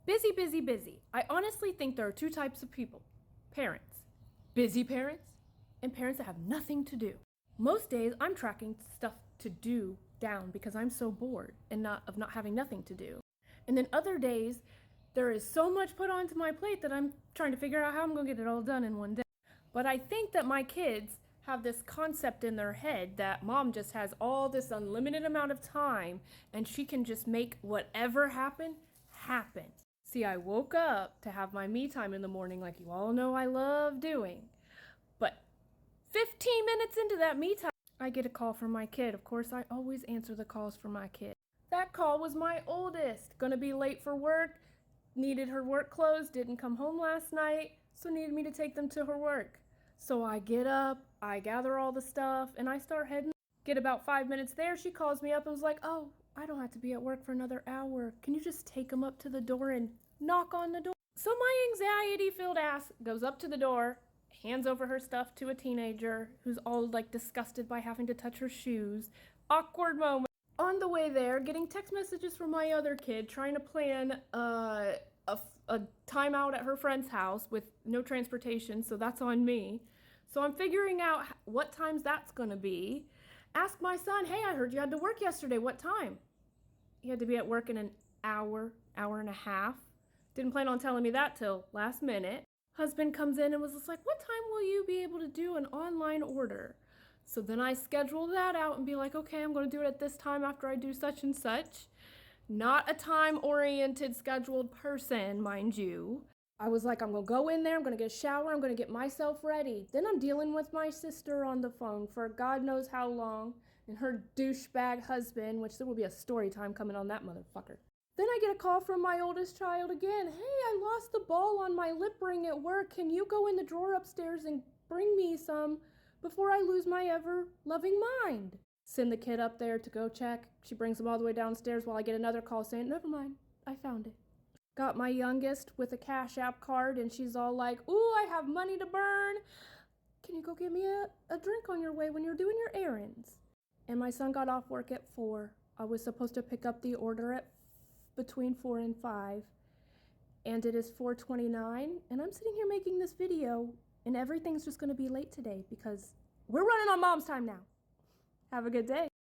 Busy, busy, busy. I honestly think there are two types of people. Parents. Busy parents and parents that have nothing to do. Most days I'm tracking stuff to do down because I'm so bored and not having nothing to do. And then other days there is so much put onto my plate that I'm trying to figure out how I'm going to get it all done in one day. But I think that my kids have this concept in their head that mom just has all this unlimited amount of time and she can just make whatever happen. See, I woke up to have my me time in the morning like you all know I love doing. But 15 minutes into that me time, I get a call from my kid. Of course, I always answer the calls from my kid. That call was my oldest. Gonna be late for work, needed her work clothes, didn't come home last night, so needed me to take them to her work. So I get up, I gather all the stuff, and I start heading. Get about 5 minutes there, she calls me up and was like, "Oh, I don't have to be at work for another hour. Can you just take them up to the door and knock on the door?" So my anxiety-filled ass goes up to the door, hands over her stuff to a teenager who's all like disgusted by having to touch her shoes. Awkward moment. On the way there, getting text messages from my other kid trying to plan a timeout at her friend's house with no transportation, so that's on me. So I'm figuring out what times that's gonna be. Ask my son, "Hey, I heard you had to work yesterday. What time?" He had to be at work in an hour and a half. Didn't plan on telling me that till last minute. Husband comes in and was just like, "What time will you be able to do an online order?" So then I schedule that out and be like, "Okay, I'm going to do it at this time after I do such and such." Not a time-oriented scheduled person, mind you. I was like, I'm going to go in there, I'm going to get a shower, I'm going to get myself ready. Then I'm dealing with my sister on the phone for God knows how long, and her douchebag husband, which there will be a story time coming on that motherfucker. Then I get a call from my oldest child again. "Hey, I lost the ball on my lip ring at work. Can you go in the drawer upstairs and bring me some before I lose my ever-loving mind?" Send the kid up there to go check. She brings him all the way downstairs while I get another call saying, "Never mind, I found it." Got my youngest with a Cash App card and she's all like, "Ooh, I have money to burn. Can you go get me a drink on your way when you're doing your errands?" And my son got off work at 4. I was supposed to pick up the order at between 4 and 5. And it is 4:29 and I'm sitting here making this video and everything's just going to be late today because we're running on mom's time now. Have a good day.